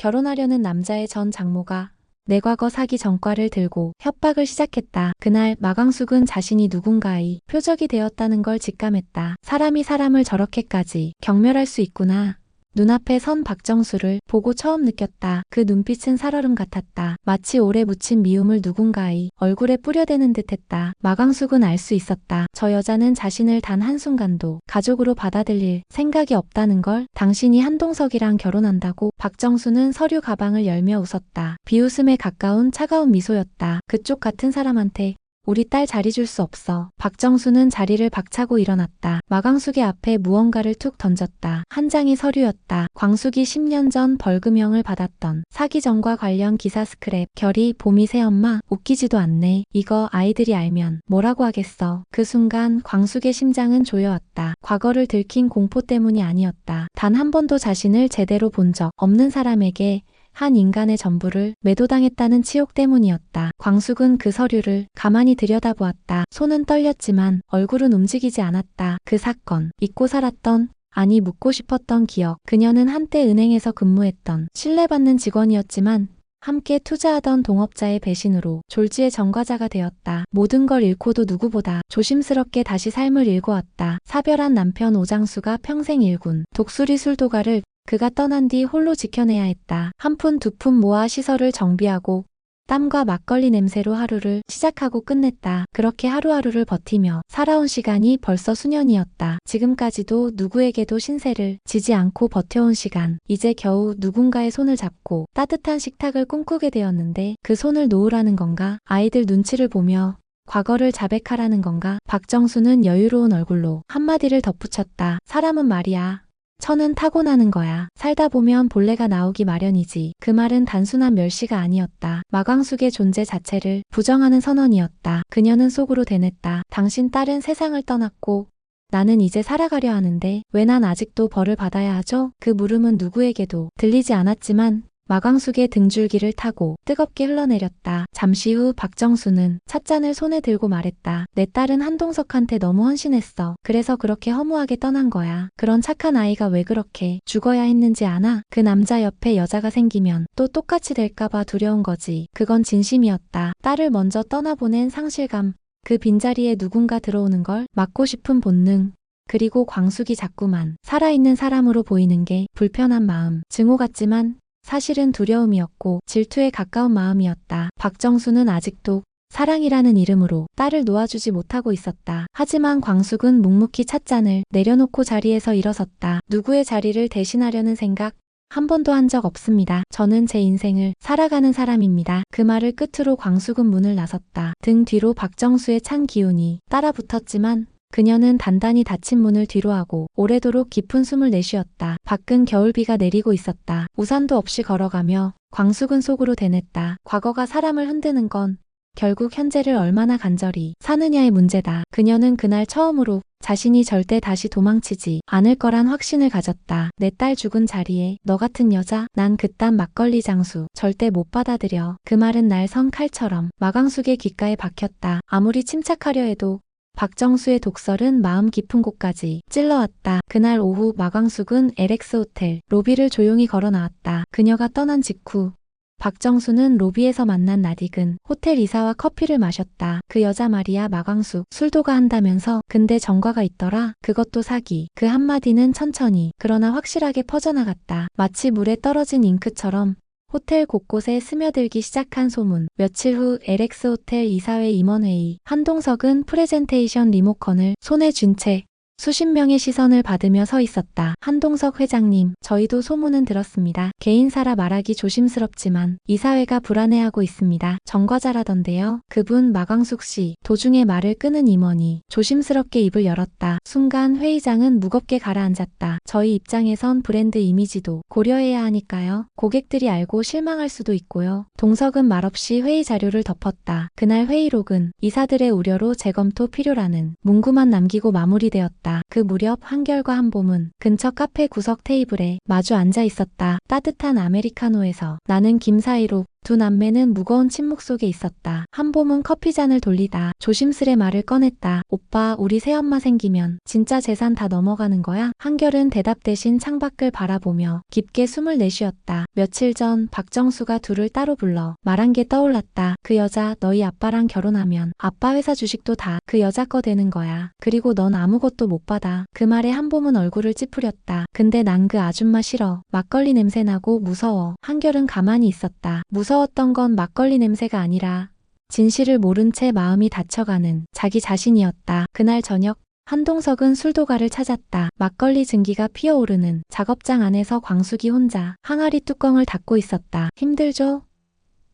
결혼하려는 남자의 전 장모가 내 과거 사기 전과를 들고 협박을 시작했다. 그날 마광숙은 자신이 누군가의 표적이 되었다는 걸 직감했다. 사람이 사람을 저렇게까지 경멸할 수 있구나. 눈앞에 선 박정수를 보고 처음 느꼈다. 그 눈빛은 살얼음 같았다. 마치 오래 묻힌 미움을 누군가의 얼굴에 뿌려대는 듯했다. 마광숙은 알 수 있었다. 저 여자는 자신을 단 한순간도 가족으로 받아들일 생각이 없다는 걸. 당신이 한동석이랑 결혼한다고? 박정수는 서류 가방을 열며 웃었다. 비웃음에 가까운 차가운 미소였다. 그쪽 같은 사람한테 우리 딸 자리 줄 수 없어. 박정수는 자리를 박차고 일어났다. 마광숙의 앞에 무언가를 툭 던졌다. 한 장의 서류였다. 광숙이 10년 전 벌금형을 받았던 사기 전과 관련 기사 스크랩. 결이 봄이 새엄마. 웃기지도 않네. 이거 아이들이 알면 뭐라고 하겠어. 그 순간 광숙의 심장은 조여왔다. 과거를 들킨 공포 때문이 아니었다. 단 한 번도 자신을 제대로 본 적 없는 사람에게 한 인간의 전부를 매도당했다는 치욕 때문이었다. 광숙은 그 서류를 가만히 들여다보았다. 손은 떨렸지만 얼굴은 움직이지 않았다. 그 사건, 잊고 살았던, 아니 묻고 싶었던 기억. 그녀는 한때 은행에서 근무했던 신뢰받는 직원이었지만 함께 투자하던 동업자의 배신으로 졸지의 전과자가 되었다. 모든 걸 잃고도 누구보다 조심스럽게 다시 삶을 일궈왔다. 사별한 남편 오장수가 평생 일군 독수리 술도가를 그가 떠난 뒤 홀로 지켜내야 했다. 한 푼 두 푼 모아 시설을 정비하고 땀과 막걸리 냄새로 하루를 시작하고 끝냈다. 그렇게 하루하루를 버티며 살아온 시간이 벌써 수년이었다. 지금까지도 누구에게도 신세를 지지 않고 버텨온 시간. 이제 겨우 누군가의 손을 잡고 따뜻한 식탁을 꿈꾸게 되었는데 그 손을 놓으라는 건가? 아이들 눈치를 보며 과거를 자백하라는 건가? 박정수는 여유로운 얼굴로 한마디를 덧붙였다. 사람은 말이야. 천은 타고나는 거야. 살다 보면 본래가 나오기 마련이지. 그 말은 단순한 멸시가 아니었다. 마광숙의 존재 자체를 부정하는 선언이었다. 그녀는 속으로 대냈다. 당신 딸은 세상을 떠났고 나는 이제 살아가려 하는데 왜 난 아직도 벌을 받아야 하죠? 그 물음은 누구에게도 들리지 않았지만 마광숙의 등줄기를 타고 뜨겁게 흘러내렸다. 잠시 후 박정수는 찻잔을 손에 들고 말했다. 내 딸은 한동석한테 너무 헌신했어. 그래서 그렇게 허무하게 떠난 거야. 그런 착한 아이가 왜 그렇게 죽어야 했는지 아나? 그 남자 옆에 여자가 생기면 또 똑같이 될까봐 두려운 거지. 그건 진심이었다. 딸을 먼저 떠나보낸 상실감. 그 빈자리에 누군가 들어오는 걸 막고 싶은 본능. 그리고 광숙이 자꾸만 살아있는 사람으로 보이는 게 불편한 마음. 증오 같지만 사실은 두려움이었고 질투에 가까운 마음이었다. 박정수는 아직도 사랑이라는 이름으로 딸을 놓아주지 못하고 있었다. 하지만 광숙은 묵묵히 찻잔을 내려놓고 자리에서 일어섰다. 누구의 자리를 대신하려는 생각 한 번도 한 적 없습니다. 저는 제 인생을 살아가는 사람입니다. 그 말을 끝으로 광숙은 문을 나섰다. 등 뒤로 박정수의 찬 기운이 따라 붙었지만 그녀는 단단히 닫힌 문을 뒤로하고 오래도록 깊은 숨을 내쉬었다. 밖은 겨울비가 내리고 있었다. 우산도 없이 걸어가며 광숙은 속으로 대냈다. 과거가 사람을 흔드는 건 결국 현재를 얼마나 간절히 사느냐의 문제다. 그녀는 그날 처음으로 자신이 절대 다시 도망치지 않을 거란 확신을 가졌다. 내 딸 죽은 자리에 너 같은 여자? 난 그딴 막걸리 장수 절대 못 받아들여. 그 말은 날 선 칼처럼 마광숙의 귓가에 박혔다. 아무리 침착하려 해도 박정수의 독설은 마음 깊은 곳까지 찔러왔다. 그날 오후 마광숙은 LX 호텔 로비를 조용히 걸어 나왔다. 그녀가 떠난 직후 박정수는 로비에서 만난 낯익은 호텔 이사와 커피를 마셨다. 그 여자 말이야 마광숙. 술도가 한다면서? 근데 전과가 있더라. 그것도 사기. 그 한마디는 천천히 그러나 확실하게 퍼져나갔다. 마치 물에 떨어진 잉크처럼 호텔 곳곳에 스며들기 시작한 소문. 며칠 후 LX 호텔 이사회 임원회의. 한동석은 프레젠테이션 리모컨을 손에 쥔 채 수십 명의 시선을 받으며 서 있었다. 한동석 회장님, 저희도 소문은 들었습니다. 개인사라 말하기 조심스럽지만 이사회가 불안해하고 있습니다. 전과자라던데요. 그분 마광숙 씨. 도중에 말을 끊은 임원이 조심스럽게 입을 열었다. 순간 회의장은 무겁게 가라앉았다. 저희 입장에선 브랜드 이미지도 고려해야 하니까요. 고객들이 알고 실망할 수도 있고요. 동석은 말없이 회의 자료를 덮었다. 그날 회의록은 이사들의 우려로 재검토 필요라는 문구만 남기고 마무리되었다. 그 무렵 한결과 한봄은 근처 카페 구석 테이블에 마주 앉아 있었다. 따뜻한 아메리카노에서 나는 김 사이로 두 남매는 무거운 침묵 속에 있었다. 한봄은 커피잔을 돌리다 조심스레 말을 꺼냈다. 오빠, 우리 새엄마 생기면 진짜 재산 다 넘어가는 거야? 한결은 대답 대신 창밖을 바라보며 깊게 숨을 내쉬었다. 며칠 전 박정수가 둘을 따로 불러 말한 게 떠올랐다. 그 여자 너희 아빠랑 결혼하면 아빠 회사 주식도 다 그 여자 거 되는 거야. 그리고 넌 아무것도 못 받아. 그 말에 한봄은 얼굴을 찌푸렸다. 근데 난 그 아줌마 싫어. 막걸리 냄새 나고 무서워. 한결은 가만히 있었다. 무서웠던 건 막걸리 냄새가 아니라 진실을 모른 채 마음이 다쳐가는 자기 자신이었다. 그날 저녁 한동석은 술도가를 찾았다. 막걸리 증기가 피어오르는 작업장 안에서 광숙이 혼자 항아리 뚜껑을 닫고 있었다. 힘들죠?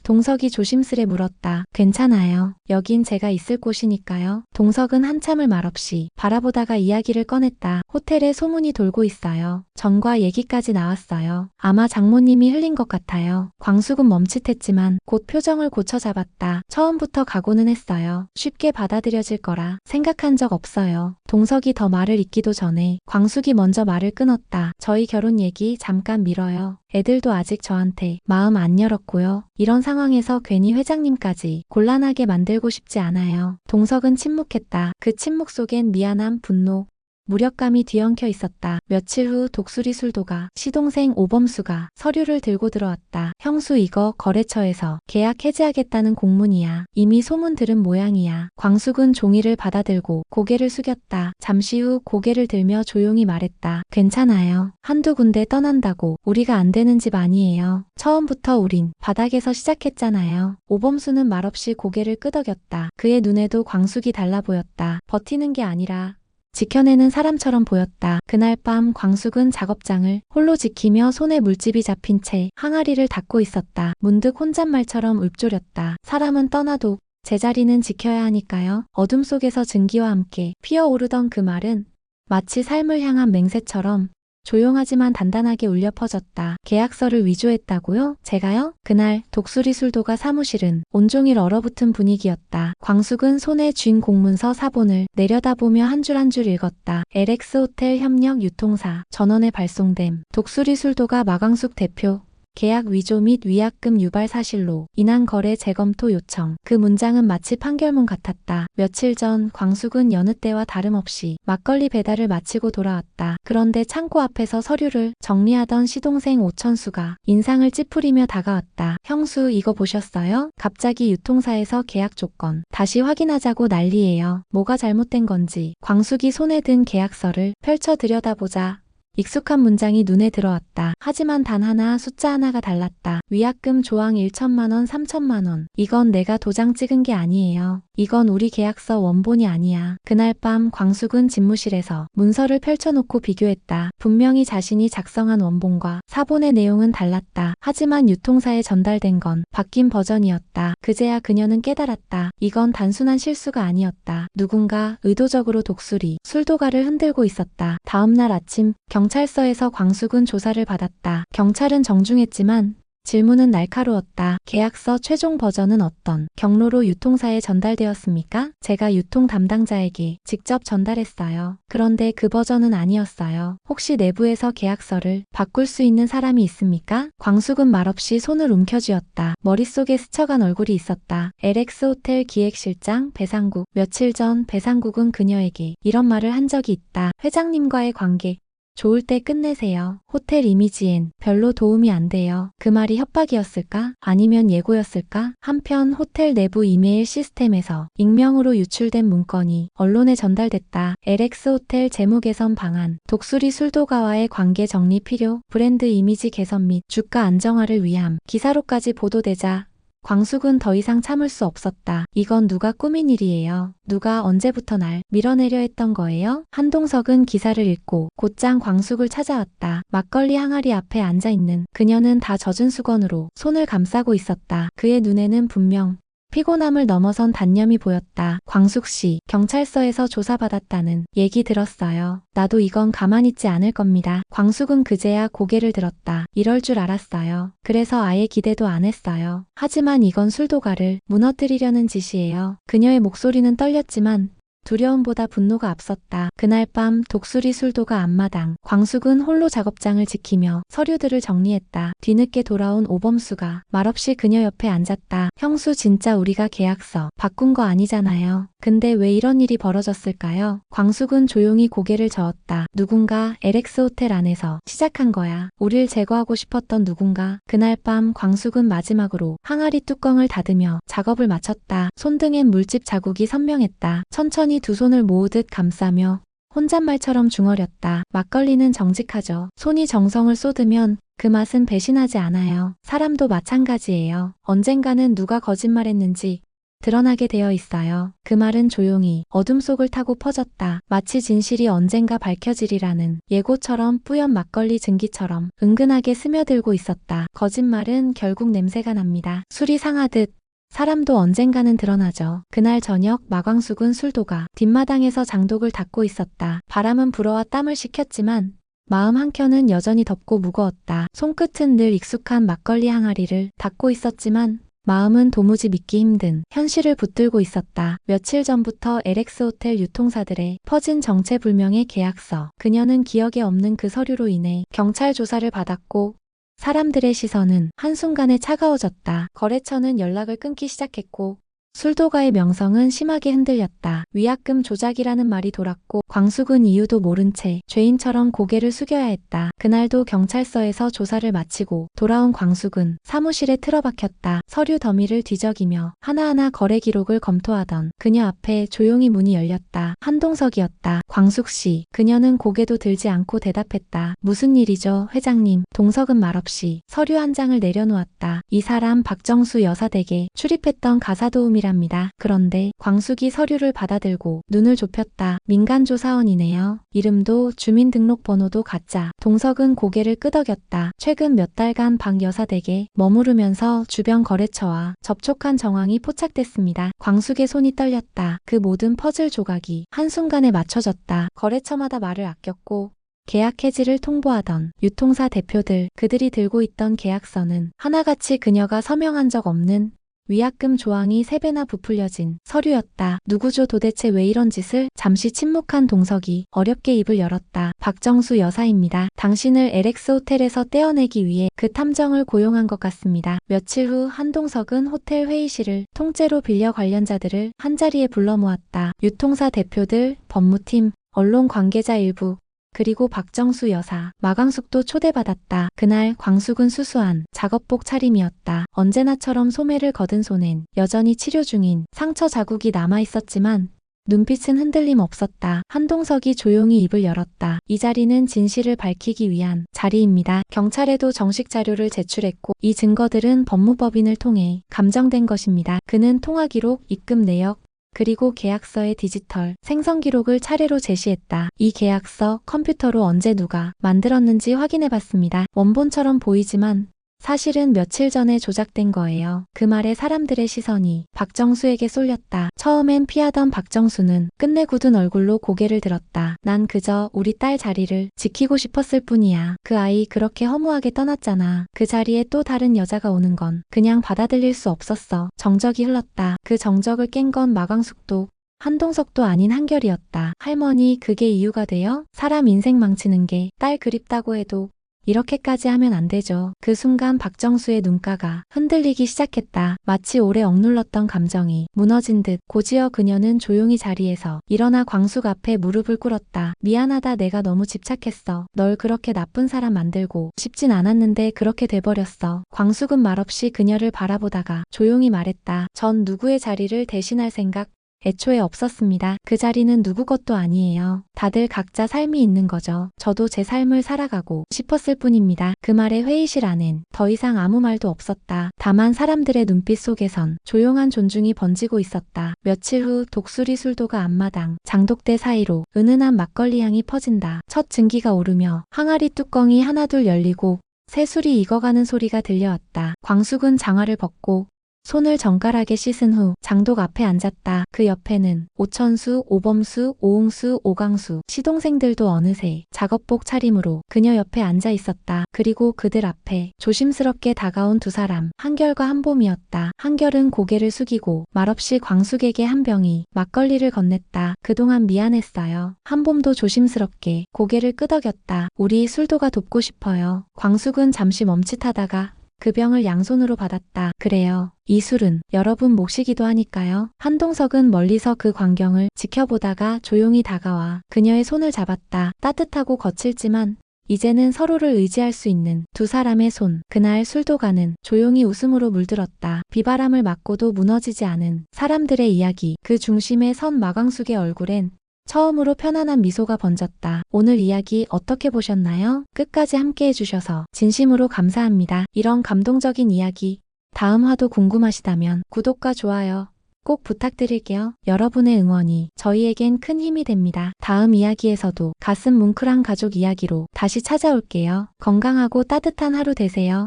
동석이 조심스레 물었다. 괜찮아요. 여긴 제가 있을 곳이니까요. 동석은 한참을 말없이 바라보다가 이야기를 꺼냈다. 호텔에 소문이 돌고 있어요. 전과 얘기까지 나왔어요. 아마 장모님이 흘린 것 같아요. 광숙은 멈칫했지만 곧 표정을 고쳐 잡았다. 처음부터 각오는 했어요. 쉽게 받아들여질 거라 생각한 적 없어요. 동석이 더 말을 잇기도 전에 광숙이 먼저 말을 끊었다. 저희 결혼 얘기 잠깐 미뤄요. 애들도 아직 저한테 마음 안 열었고요. 이런 상황에서 괜히 회장님까지 곤란하게 만들고 싶지 않아요. 동석은 침묵했다. 그 침묵 속엔 미안함, 분노, 무력감이 뒤엉켜 있었다. 며칠 후 독수리 술도가 시동생 오범수가 서류를 들고 들어왔다. 형수 이거 거래처에서 계약 해지하겠다는 공문이야. 이미 소문 들은 모양이야. 광숙은 종이를 받아들고 고개를 숙였다. 잠시 후 고개를 들며 조용히 말했다. 괜찮아요. 한두 군데 떠난다고 우리가 안 되는 집 아니에요. 처음부터 우린 바닥에서 시작했잖아요. 오범수는 말없이 고개를 끄덕였다. 그의 눈에도 광숙이 달라 보였다. 버티는 게 아니라 지켜내는 사람처럼 보였다. 그날 밤 광숙은 작업장을 홀로 지키며 손에 물집이 잡힌 채 항아리를 닫고 있었다. 문득 혼잣말처럼 읊조렸다. 사람은 떠나도 제자리는 지켜야 하니까요. 어둠 속에서 증기와 함께 피어오르던 그 말은 마치 삶을 향한 맹세처럼 조용하지만 단단하게 울려 퍼졌다. 계약서를 위조했다고요? 제가요? 그날 독수리 술도가 사무실은 온종일 얼어붙은 분위기였다. 광숙은 손에 쥔 공문서 사본을 내려다보며 한 줄 한 줄 읽었다. LX 호텔 협력 유통사 전원에 발송됨. 독수리 술도가 마광숙 대표 계약 위조 및 위약금 유발 사실로 인한 거래 재검토 요청. 그 문장은 마치 판결문 같았다. 며칠 전 광숙은 여느 때와 다름없이 막걸리 배달을 마치고 돌아왔다. 그런데 창고 앞에서 서류를 정리하던 시동생 오천수가 인상을 찌푸리며 다가왔다. 형수 이거 보셨어요? 갑자기 유통사에서 계약 조건 다시 확인하자고 난리예요. 뭐가 잘못된 건지. 광숙이 손에 든 계약서를 펼쳐 들여다보자 익숙한 문장이 눈에 들어왔다. 하지만 단 하나 숫자 하나가 달랐다. 위약금 조항 1천만 원, 3천만 원. 이건 내가 도장 찍은 게 아니에요. 이건 우리 계약서 원본이 아니야. 그날 밤 광숙은 집무실에서 문서를 펼쳐놓고 비교했다. 분명히 자신이 작성한 원본과 사본의 내용은 달랐다. 하지만 유통사에 전달된 건 바뀐 버전이었다. 그제야 그녀는 깨달았다. 이건 단순한 실수가 아니었다. 누군가 의도적으로 독수리, 술도가를 흔들고 있었다. 다음날 아침 경찰서에서 광숙은 조사를 받았다. 경찰은 정중했지만 질문은 날카로웠다. 계약서 최종 버전은 어떤 경로로 유통사에 전달되었습니까? 제가 유통 담당자에게 직접 전달했어요. 그런데 그 버전은 아니었어요. 혹시 내부에서 계약서를 바꿀 수 있는 사람이 있습니까? 광숙은 말없이 손을 움켜쥐었다. 머릿속에 스쳐간 얼굴이 있었다. LX 호텔 기획실장 배상국. 며칠 전 배상국은 그녀에게 이런 말을 한 적이 있다. 회장님과의 관계 좋을 때 끝내세요. 호텔 이미지엔 별로 도움이 안 돼요. 그 말이 협박이었을까? 아니면 예고였을까? 한편 호텔 내부 이메일 시스템에서 익명으로 유출된 문건이 언론에 전달됐다. LX 호텔 재무 개선 방안, 독수리 술도가와의 관계 정리 필요, 브랜드 이미지 개선 및 주가 안정화를 위함. 기사로까지 보도되자 광숙은 더 이상 참을 수 없었다. 이건 누가 꾸민 일이에요. 누가 언제부터 날 밀어내려 했던 거예요? 한동석은 기사를 읽고 곧장 광숙을 찾아왔다. 막걸리 항아리 앞에 앉아있는 그녀는 다 젖은 수건으로 손을 감싸고 있었다. 그의 눈에는 분명 피곤함을 넘어선 단념이 보였다. 광숙 씨, 경찰서에서 조사받았다는 얘기 들었어요. 나도 이건 가만히 있지 않을 겁니다. 광숙은 그제야 고개를 들었다. 이럴 줄 알았어요. 그래서 아예 기대도 안 했어요. 하지만 이건 술도가를 무너뜨리려는 짓이에요. 그녀의 목소리는 떨렸지만 두려움보다 분노가 앞섰다. 그날 밤 독수리 술도가 앞마당, 광숙은 홀로 작업장을 지키며 서류들을 정리했다. 뒤늦게 돌아온 오범수가 말없이 그녀 옆에 앉았다. 형수 진짜 우리가 계약서 바꾼 거 아니잖아요. 근데 왜 이런 일이 벌어졌을까요? 광숙은 조용히 고개를 저었다. 누군가 LX 호텔 안에서 시작한 거야. 우릴 제거하고 싶었던 누군가. 그날 밤 광숙은 마지막으로 항아리 뚜껑을 닫으며 작업을 마쳤다. 손등엔 물집 자국이 선명했다. 천천히 두 손을 모으듯 감싸며 혼잣말처럼 중얼였다. 막걸리는 정직하죠. 손이 정성을 쏟으면 그 맛은 배신하지 않아요. 사람도 마찬가지예요. 언젠가는 누가 거짓말했는지 드러나게 되어 있어요. 그 말은 조용히 어둠 속을 타고 퍼졌다. 마치 진실이 언젠가 밝혀지리라는 예고처럼 뿌연 막걸리 증기처럼 은근하게 스며들고 있었다. 거짓말은 결국 냄새가 납니다. 술이 상하듯 사람도 언젠가는 드러나죠. 그날 저녁 마광숙은 술도가 뒷마당에서 장독을 닦고 있었다. 바람은 불어와 땀을 식혔지만 마음 한켠은 여전히 덥고 무거웠다. 손끝은 늘 익숙한 막걸리 항아리를 닦고 있었지만 마음은 도무지 믿기 힘든 현실을 붙들고 있었다. 며칠 전부터 LX 호텔 유통사들의 퍼진 정체불명의 계약서. 그녀는 기억에 없는 그 서류로 인해 경찰 조사를 받았고 사람들의 시선은 한순간에 차가워졌다. 거래처는 연락을 끊기 시작했고 술도가의 명성은 심하게 흔들렸다. 위약금 조작이라는 말이 돌았고 광숙은 이유도 모른 채 죄인처럼 고개를 숙여야 했다. 그날도 경찰서에서 조사를 마치고 돌아온 광숙은 사무실에 틀어박혔다. 서류 더미를 뒤적이며 하나하나 거래 기록을 검토하던 그녀 앞에 조용히 문이 열렸다. 한동석이었다. 광숙 씨. 그녀는 고개도 들지 않고 대답했다. 무슨 일이죠, 회장님? 동석은 말없이 서류 한 장을 내려놓았다. 이 사람 박정수 여사 댁에 출입했던 가사도우미 랍니다. 그런데 광숙이 서류를 받아들고 눈을 좁혔다. 민간조사원이네요. 이름도 주민등록번호도 가짜. 동석은 고개를 끄덕였다. 최근 몇 달간 박 여사 댁에 머무르면서 주변 거래처와 접촉한 정황이 포착됐습니다. 광숙의 손이 떨렸다. 그 모든 퍼즐 조각이 한순간에 맞춰졌다. 거래처마다 말을 아꼈고 계약 해지를 통보하던 유통사 대표들, 그들이 들고 있던 계약서는 하나같이 그녀가 서명한 적 없는 위약금 조항이 3배나 부풀려진 서류였다. 누구죠 도대체 왜 이런 짓을? 잠시 침묵한 동석이 어렵게 입을 열었다. 박정수 여사입니다. 당신을 LX 호텔에서 떼어내기 위해 그 탐정을 고용한 것 같습니다. 며칠 후 한동석은 호텔 회의실을 통째로 빌려 관련자들을 한자리에 불러 모았다. 유통사 대표들, 법무팀, 언론 관계자 일부, 그리고 박정수 여사, 마광숙도 초대받았다. 그날 광숙은 수수한 작업복 차림이었다. 언제나처럼 소매를 거둔 손엔 여전히 치료 중인 상처 자국이 남아있었지만 눈빛은 흔들림 없었다. 한동석이 조용히 입을 열었다. 이 자리는 진실을 밝히기 위한 자리입니다. 경찰에도 정식 자료를 제출했고 이 증거들은 법무법인을 통해 감정된 것입니다. 그는 통화 기록, 입금 내역, 그리고 계약서의 디지털 생성 기록을 차례로 제시했다. 이 계약서 컴퓨터로 언제 누가 만들었는지 확인해봤습니다. 원본처럼 보이지만 사실은 며칠 전에 조작된 거예요. 그 말에 사람들의 시선이 박정수에게 쏠렸다. 처음엔 피하던 박정수는 끝내 굳은 얼굴로 고개를 들었다. 난 그저 우리 딸 자리를 지키고 싶었을 뿐이야. 그 아이 그렇게 허무하게 떠났잖아. 그 자리에 또 다른 여자가 오는 건 그냥 받아들일 수 없었어. 정적이 흘렀다. 그 정적을 깬 건 마광숙도 한동석도 아닌 한결이었다. 할머니, 그게 이유가 돼요? 사람 인생 망치는 게 딸 그립다고 해도 이렇게까지 하면 안 되죠. 그 순간 박정수의 눈가가 흔들리기 시작했다. 마치 오래 억눌렀던 감정이 무너진 듯 고지어 그녀는 조용히 자리에서 일어나 광숙 앞에 무릎을 꿇었다. 미안하다. 내가 너무 집착했어. 널 그렇게 나쁜 사람 만들고 싶진 않았는데 그렇게 돼버렸어. 광숙은 말없이 그녀를 바라보다가 조용히 말했다. 전 누구의 자리를 대신할 생각 애초에 없었습니다. 그 자리는 누구 것도 아니에요. 다들 각자 삶이 있는 거죠. 저도 제 삶을 살아가고 싶었을 뿐입니다. 그 말에 회의실 안엔 더 이상 아무 말도 없었다. 다만 사람들의 눈빛 속에선 조용한 존중이 번지고 있었다. 며칠 후 독수리 술도가 앞마당, 장독대 사이로 은은한 막걸리 향이 퍼진다. 첫 증기가 오르며 항아리 뚜껑이 하나둘 열리고 새술이 익어가는 소리가 들려왔다. 광숙은 장화를 벗고 손을 정갈하게 씻은 후 장독 앞에 앉았다. 그 옆에는 오천수, 오범수, 오웅수, 오강수, 시동생들도 어느새 작업복 차림으로 그녀 옆에 앉아 있었다. 그리고 그들 앞에 조심스럽게 다가온 두 사람, 한결과 한봄이었다. 한결은 고개를 숙이고 말없이 광숙에게 한 병이 막걸리를 건넸다. 그동안 미안했어요. 한봄도 조심스럽게 고개를 끄덕였다. 우리 술도가 돕고 싶어요. 광숙은 잠시 멈칫하다가 그 병을 양손으로 받았다. 그래요. 이 술은 여러분 몫이기도 하니까요. 한동석은 멀리서 그 광경을 지켜보다가 조용히 다가와 그녀의 손을 잡았다. 따뜻하고 거칠지만 이제는 서로를 의지할 수 있는 두 사람의 손. 그날 술도가는 조용히 웃음으로 물들었다. 비바람을 맞고도 무너지지 않은 사람들의 이야기. 그 중심에 선 마광숙의 얼굴엔 처음으로 편안한 미소가 번졌다. 오늘 이야기 어떻게 보셨나요? 끝까지 함께 해주셔서 진심으로 감사합니다. 이런 감동적인 이야기 다음 화도 궁금하시다면 구독과 좋아요 꼭 부탁드릴게요. 여러분의 응원이 저희에겐 큰 힘이 됩니다. 다음 이야기에서도 가슴 뭉클한 가족 이야기로 다시 찾아올게요. 건강하고 따뜻한 하루 되세요.